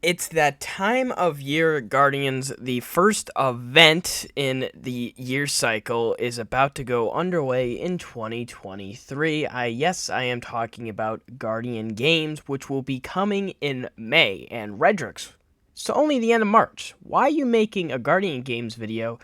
It's that time of year, Guardians. The first event in the year cycle is about to go underway in 2023. Yes, I am talking about Guardian Games, which will be coming in May. And Redrix, it's only the end of March. Why are you making a Guardian Games video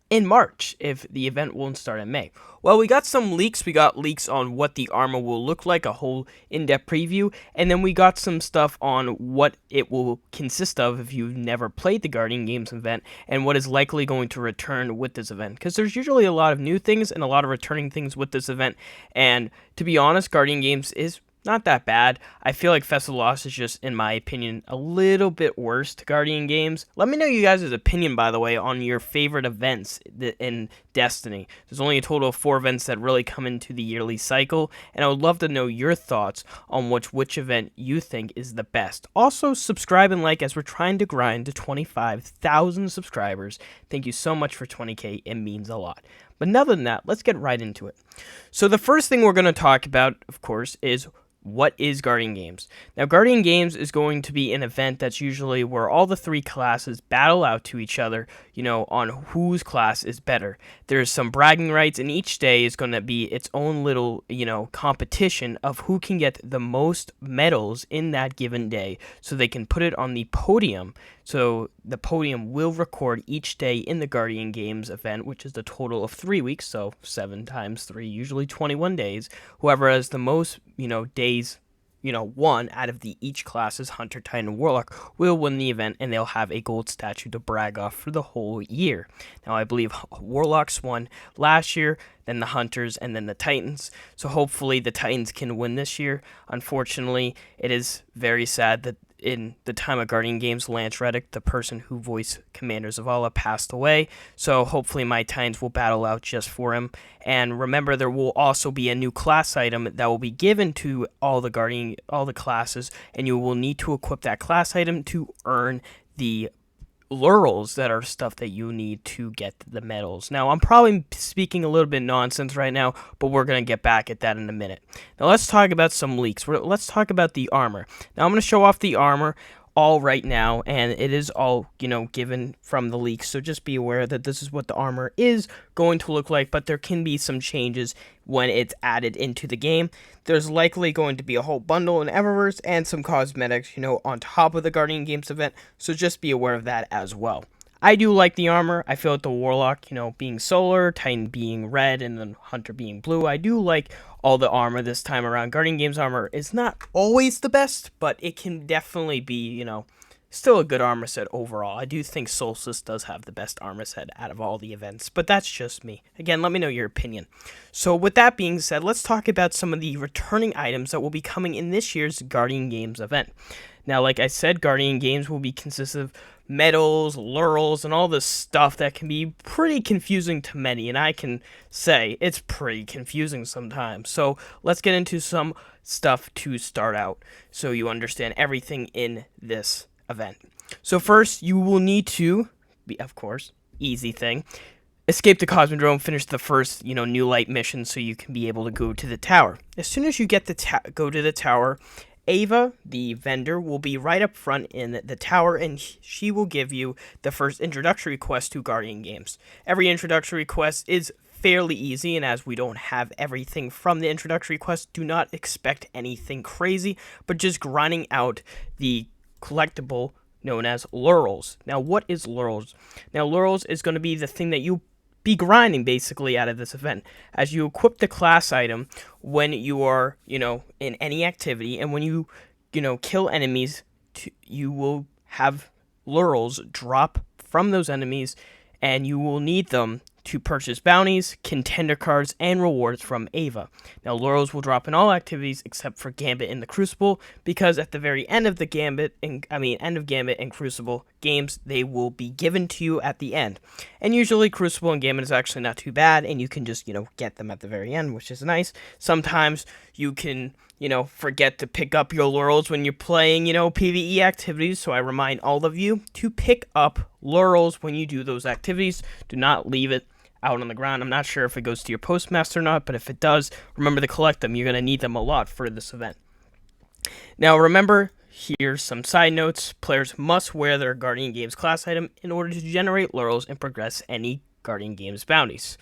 in March if the event won't start in May? Well, we got some leaks. We got leaks on what the armor will look like, a whole in-depth preview, and then we got some stuff on what it will consist of if you've never played the Guardian Games event and what is likely going to return with this event. Because there's usually a lot of new things and a lot of returning things with this event, and to be honest, Guardian Games is not that bad. I feel like Festival Lost is just, in my opinion, a little bit worse to Guardian Games. Let me know you guys' opinion, by the way, on your favorite events in Destiny. There's only a total of 4 events that really come into the yearly cycle, and I would love to know your thoughts on which event you think is the best. Also, subscribe and like as we're trying to grind to 25,000 subscribers. Thank you so much for 20K. It means a lot. But other than that, let's get right into it. So the first thing we're going to talk about, of course, is what is Guardian Games? Now, Guardian Games is going to be an event that's usually where all the 3 classes battle out to each other, on whose class is better. There's some bragging rights, and each day is going to be its own little, competition of who can get the most medals in that given day, so they can put it on the podium. So the podium will record each day in the Guardian Games event, which is the total of 3 weeks, so 7 times 3, usually 21 days. Whoever has the most, days, one out of each classes, Hunter, Titan, Warlock, will win the event, and they'll have a gold statue to brag off for the whole year. Now, I believe Warlocks won last year, then the Hunters, and then the Titans. So hopefully the Titans can win this year. Unfortunately, it is very sad that in the time of Guardian Games, Lance Reddick, the person who voiced Commander Zavala, passed away. So hopefully my Titans will battle out just for him. And remember, there will also be a new class item that will be given to all the classes, and you will need to equip that class item to earn the laurels that are stuff that you need to get the medals. Now, I'm probably speaking a little bit nonsense right now, but we're going to get back at that in a minute. Now, let's talk about some leaks. Let's talk about the armor. Now, I'm going to show off the armor all right now, and it is all, given from the leaks, so just be aware that this is what the armor is going to look like, but there can be some changes when it's added into the game. There's likely going to be a whole bundle in Eververse and some cosmetics, on top of the Guardian Games event, so just be aware of that as well. I do like the armor. I feel like the Warlock, being solar, Titan being red, and then Hunter being blue, I do like all the armor this time around. Guardian Games armor is not always the best, but it can definitely be, still a good armor set overall. I do think Solstice does have the best armor set out of all the events, but that's just me. Again, let me know your opinion. So with that being said, let's talk about some of the returning items that will be coming in this year's Guardian Games event. Now, like I said, Guardian Games will be consist of medals, laurels, and all this stuff that can be pretty confusing to many, and I can say it's pretty confusing sometimes. So let's get into some stuff to start out so you understand everything in this event. So first, you will need to, of course, easy thing, escape the Cosmodrome, finish the first, New Light mission so you can be able to go to the tower. As soon as you get go to the tower, Ava, the vendor, will be right up front in the tower, and she will give you the first introductory quest to Guardian Games. Every introductory quest is fairly easy, and as we don't have everything from the introductory quest, do not expect anything crazy, but just grinding out the collectible known as laurels. Now, what is laurels? Now, laurels is going to be the thing that you be grinding basically out of this event as you equip the class item when you are, in any activity, and when you, kill enemies, you will have laurels drop from those enemies, and you will need them to purchase bounties, contender cards, and rewards from Ava. Now, laurels will drop in all activities except for Gambit and the Crucible, because at the very end of the Gambit and Crucible games, they will be given to you at the end. And usually Crucible and Gambit is actually not too bad, and you can just, get them at the very end, which is nice. Sometimes you can, forget to pick up your laurels when you're playing, PvE activities, so I remind all of you to pick up laurels when you do those activities. Do not leave it out on the ground. I'm not sure if it goes to your postmaster or not, but if it does, remember to collect them. You're going to need them a lot for this event. Now, remember, Here's some side notes. Players must wear their Guardian Games class item in order to generate laurels and progress any Guardian Games bounties.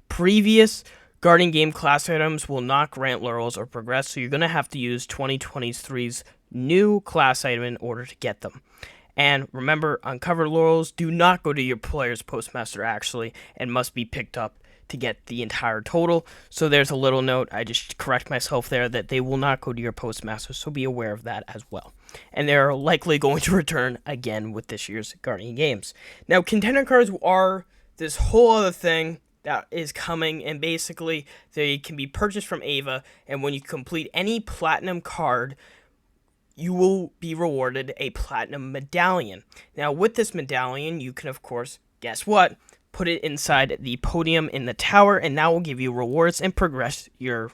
Previous Guardian Game class items will not grant laurels or progress, so you're going to have to use 2023's new class item in order to get them. And remember, uncovered laurels do not go to your player's postmaster actually, and must be picked up to get the entire total. So there's a little note, I just correct myself there, that they will not go to your postmaster, so be aware of that as well. And they're likely going to return again with this year's Guardian Games. Now, contender cards are this whole other thing that is coming, and basically they can be purchased from Ava, and when you complete any platinum card, you will be rewarded a platinum medallion. Now, with this medallion, you can, of course, guess what? Put it inside the podium in the tower, and that will give you rewards and progress your,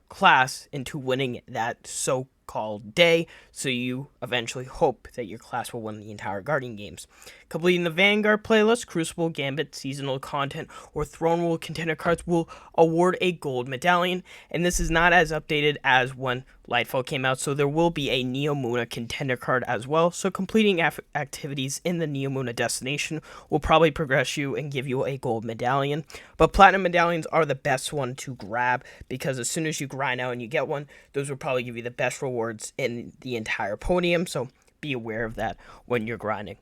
class into winning that so-called day, so you eventually hope that your class will win the entire Guardian Games. Completing the Vanguard playlist, Crucible, Gambit, seasonal content, or Throne World contender cards will award a gold medallion, and this is not as updated as when Lightfall came out, so there will be a Neomuna contender card as well, so completing activities in the Neomuna destination will probably progress you and give you a gold medallion, but platinum medallions are the best one to grab, because as soon as you grind out and you get one, those will probably give you the best rewards in the entire podium, so be aware of that when you're grinding.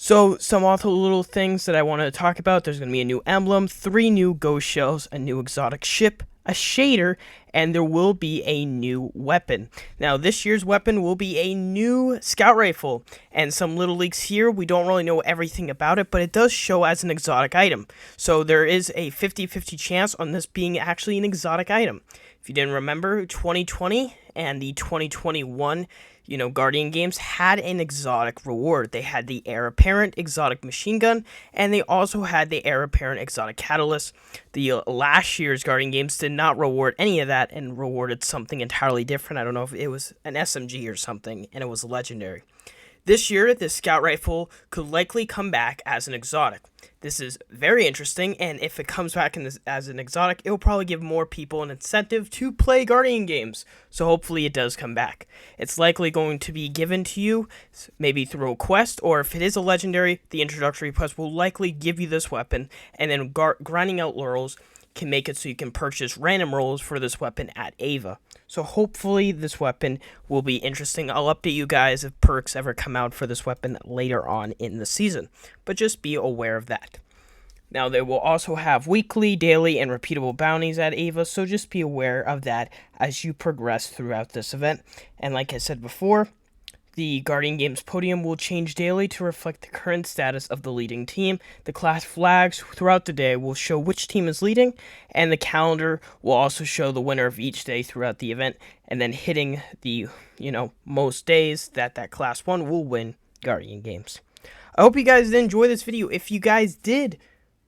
So, some other little things that I want to talk about. There's going to be a new emblem, 3 new ghost shells, a new exotic ship, a shader, and there will be a new weapon. Now, this year's weapon will be a new scout rifle, and some little leaks here. We don't really know everything about it, but it does show as an exotic item. So, there is a 50-50 chance on this being actually an exotic item. If you didn't remember, 2020 and the 2021 Guardian Games had an exotic reward. They had the Heir Apparent exotic machine gun, and they also had the Heir Apparent exotic catalyst. The last year's Guardian Games did not reward any of that and rewarded something entirely different. I don't know if it was an SMG or something, and it was legendary. This year, the scout rifle could likely come back as an exotic. This is very interesting, and if it comes back as an exotic, it will probably give more people an incentive to play Guardian Games, so hopefully it does come back. It's likely going to be given to you, maybe through a quest, or if it is a legendary, the introductory quest will likely give you this weapon, and then grinding out laurels can make it so you can purchase random rolls for this weapon at Ava. So hopefully this weapon will be interesting. I'll update you guys if perks ever come out for this weapon later on in the season, but just be aware of that. Now, they will also have weekly, daily, and repeatable bounties at Ava, so just be aware of that as you progress throughout this event. And like I said before, the Guardian Games podium will change daily to reflect the current status of the leading team. The class flags throughout the day will show which team is leading, and the calendar will also show the winner of each day throughout the event, and then hitting the, most days that class 1 will win Guardian Games. I hope you guys did enjoy this video. If you guys did,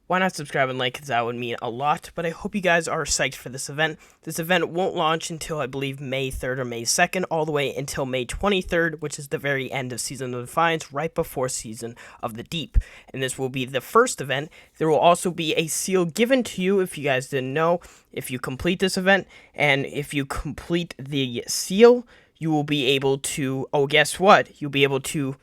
why not subscribe and like, because that would mean a lot, but I hope you guys are psyched for this event. This event won't launch until, I believe, May 3rd or May 2nd, all the way until May 23rd, which is the very end of Season of Defiance, right before Season of the Deep. And this will be the first event. There will also be a seal given to you, if you guys didn't know, if you complete this event, and if you complete the seal, you will be able to, guess what? You'll be able to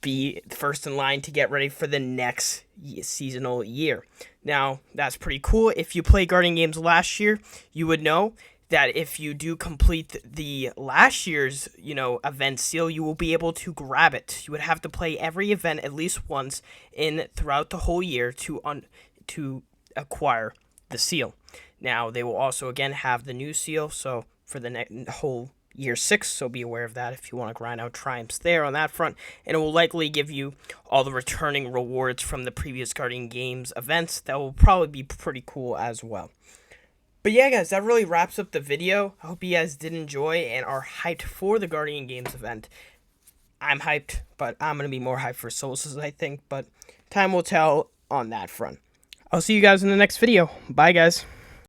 be first in line to get ready for the next seasonal year. Now, that's pretty cool. If you played Guardian Games last year, you would know that if you do complete the last year's, event seal, you will be able to grab it. You would have to play every event at least once throughout the whole year to acquire the seal. Now, they will also, again, have the new seal, so for the whole Year 6, so be aware of that if you want to grind out triumphs there on that front, and it will likely give you all the returning rewards from the previous Guardian Games events. That will probably be pretty cool as well. But yeah, guys, that really wraps up the video. I hope you guys did enjoy and are hyped for the Guardian Games event. I'm hyped, but I'm going to be more hyped for Solstice, I think, but time will tell on that front. I'll see you guys in the next video. Bye, guys.